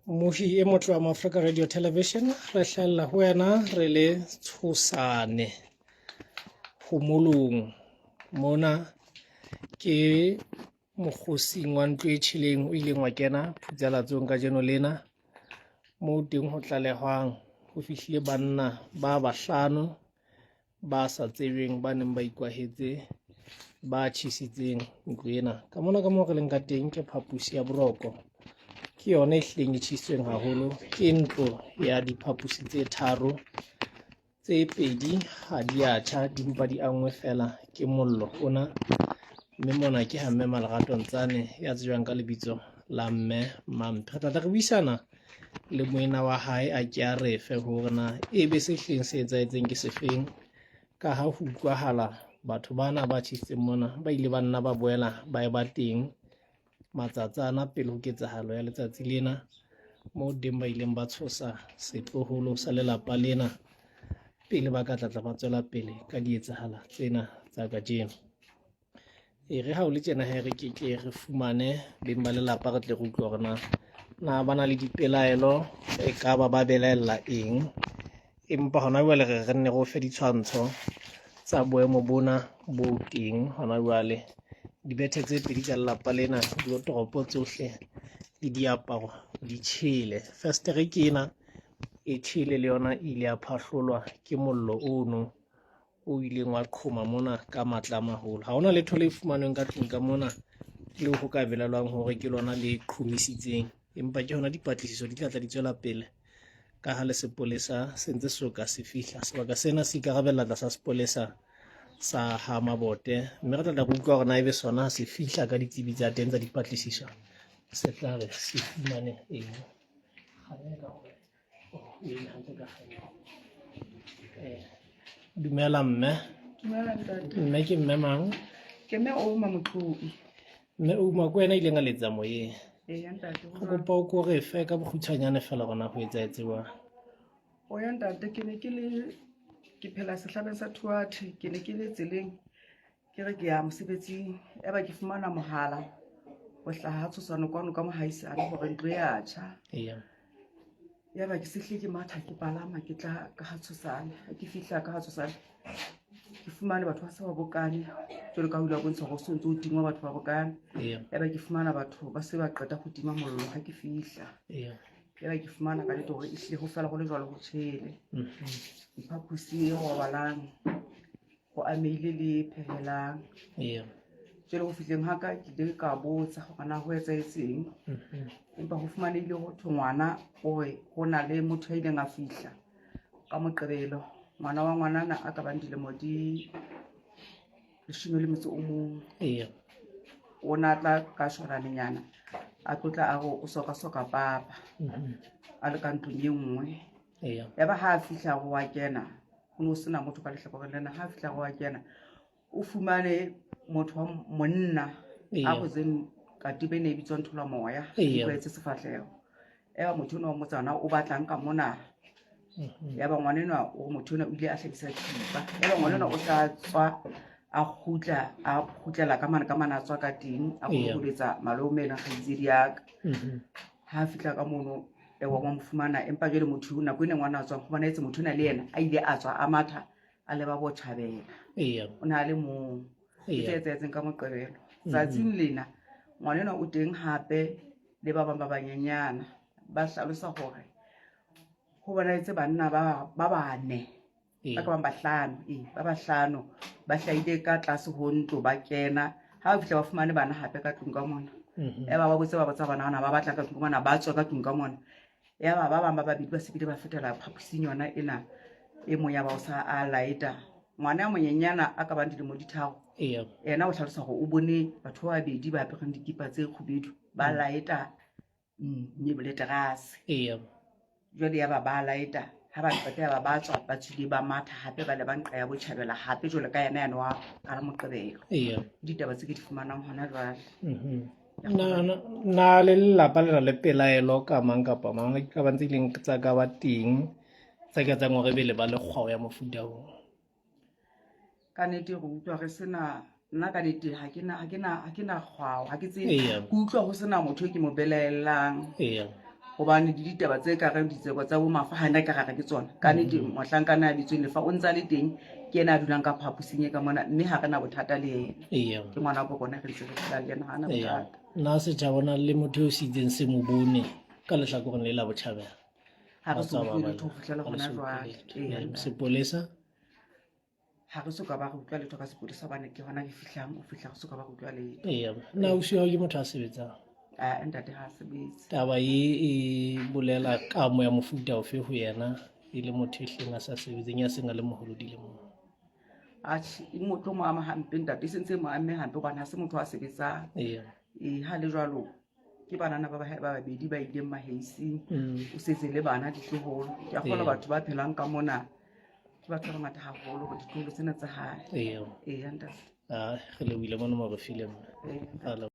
Mohi e motho wa Africa Radio Television re hlalla ho wena re le tshosane phomolong mona ke mokgosing wa ntlo e tjheleng o ileng wa kena phutsalatsong ka jeno lena moo teng ho tlalehwang ho fihlile banna ba bahlano ba sa tsebeng ba neng ba ikwahetse ba tjhisitseng ntlo ena ka mona ka moo re leng ka teng ke phapusi ya boroko ke yona e hleng e tjhisitsweng haholo ke ntlo ya diphapusi tse tharo tse pedi ha di a tjha di mpa di angwe fela ke mollo ona mme mona ke ha mme Malerato Ntsane ya tsejwang ka lebitso la mme Mamphe re tla re buisana le moena wa hae a ke a refe hore na ebe se hleng se etsahetseng ke sefeng ka ha ho utlwahala batho bana ba tjhisitseng mona ba ile ba nna ba boela ba e ba teng matsatsana pele ho ketsahalo ya letsatsi lena moo teng ba ileng ba tshosa setloholo sa lelapa lena pele ba ka tlatla ba tswela pele ka dietsahala tsena tsa kajeno. Re ha o le tjena he re ke re fumane beng ba lelapa re tle re utlwe hore na ba na le dipelaelo e ka ba belaela eng empa hona jwale re nne re fe ditshwantsho tsa boemo bona bo teng hona jwale dibethe tse pedi tsa lelapa lena toropo tsohle le diaparo di tjhele festere ke ena e tjhele le yona ile ya phahlolwa ke mollo ono o ileng wa qhoma mona ka matla a maholo ha hona letho le fumanweng ka tlung ka mona leo ho ka belelwang hore ke lona le qhomisitseng empa ke hona dipatlisiso di tla di tswela pele ka ha le sepolesa se ntse soka se fihla sebaka sena se ikarabella tlasa sepolesa sa ha Mabote mme re tla go utlwa hore na ebe sona se fihla ka ditsebi tsa teng tsa dipatlisiso se tla re se fumane eng dumela mme. Mme ke mme mang? Ke mme Ouma Moqhobi. Mme Ouma ko wena ileng a letsa moyeng Eya ntate go kopa o ko re fe ka bokgutshwanyane fela gona go etsahetse jwang? O ya ntate ke phela sehlabeng sa Thuathe ke ne ke le tseleng ke re ke ya mosebetsing eba ke fumana mohala o hlaha tshosano kwano ka mohaisane hore ntlo ya tjha. Eya. Yaba ke sehle ke matha ke palama ke tla ka ha tshosane ha ke fihla ka ha tshosane ke fumane batho ba se ba bokane jwalo ka ho ile bontsha hore so ntse o tingwa batho ba bokane. Yaba ke fumana batho ba se ba qeta ho tima mollo ha ke fihla. Yaba ke fumana ka letho hore ehlile ho fela go le jwalo ho tjhele diphapusi ho balang ho amehile le phehelang. Jwale ho fihleng ha ka ke ile ka botsa hore na ho etsahetseng empa ho fumanehile ho thwe ngwana ho na le motho a ileng a fihla ka Moqebelo ngwana wa ngwanana a ka bang dilemo di 11 o na tla ka shoranenyana a tlotla a go o soka papa a le ka ntlong e nngwe. Yaba ha a fihla go wa kena ho no sena motho ka lehlakoreng lena ha a fihla go wa kena o fumane motho wa monna a botseng katiba ne e bitswang Tholamoya e boetse sefahleho. Eba motho ona wa motsana o batlang ka mona yaba ngwanena o motho ona o ile a hlakisa thipa yaba ngwanena o sa tswa a kgutlela ka mana a tswa ka teng a go letsa malome na kgaitsedi ya ka ha fihla ka mono wa mo fumana empa jwale motho o nako ene ngwana a tswang go bona etse motho ona le yena a ile a tswa a matha a leba Botjhabela o na le mo e etseng ka Moqebelo tsatsing lena ngwanena o teng hape le ba bang ba banyenyana ba hlalosa hore ho bona etse banna ba bane ba ka bang bahlano ba hlaile ka tlase ho ntlo ba kena ha o fihla ba fumane bana hape ka tlung ka mona eba ba botsa bana ba batla ka tlung mona ba tswa ka tlung ka mona yaba ba bang ba babedi ba sebile ba fetela phapusing yona ena e mo ya ba o sa a laeta ngwana ya monyenyana a ka bang dilemo di 3 yena o hlalosa hore o bone batho ba babedi ba apereng dikipa tse kgubedu ba laeta nyebole terase jwale yaba ba laeta ha ba qeta ba tswa ba tswile ba matha hape ba le ba nqa ya Botjhabela hape jwale ka yena wa ka Moqebelo ditaba tse ke di fumanang hona jwale. Na le lelapa le na le pelaelo ka mang kapa mang ka ba ntse ileng tsa ka ba teng tsa ka tsa ngwe re be le ba le kgwao ya mofuta o ka nnete go utlwa re sena nna ka nnete ha ke na kgwao ha ke tsebe Eya. ke utlwa go sena motho e ke mo belaelang Eya. gobane di ditaba tse ka re ditseko tsa bo mafa ha nna ka rara ke tsona ka nnete mohlankana ya bitsweng lefa o ntse le teng ke ena a dulang ka phaposing e ka mona mme ha re na bothata le ena Eya. ke ngwana bo bona re ntse re phela le ena ha na Eya. bothata Nna setšhabona le motho o se itseng se mo bone ka lehlakoreng le la botšhabela ha re so utlwe letho go fitlhela gona jwale sepolesa ha re soka ba go utlwa letho ka sepolesa bane ke gona ke fihlang o fihla go soka ba go utlwa letho Eya. Nna ausi wa hao ke motho a sebetsang ntate ha a sebetse taba e bolela kamo ya mofuta ofe ho yena e le motho ehleng a sa sebetseng ya seng a le moholo dilemong e motho mo ama hampe ntate e sentse mo amme hampe gobane ha se motho a sebetsang Eya. ha le jwalo ke banana ba babedi ba ileng mahaising o setse le bana ditloholo ke a kgolwa batho ba phelang ka mona ke batho ba bangata haholo go ditloholo tsena tsa hae Eya. ntate Re lebile mona mo re fileng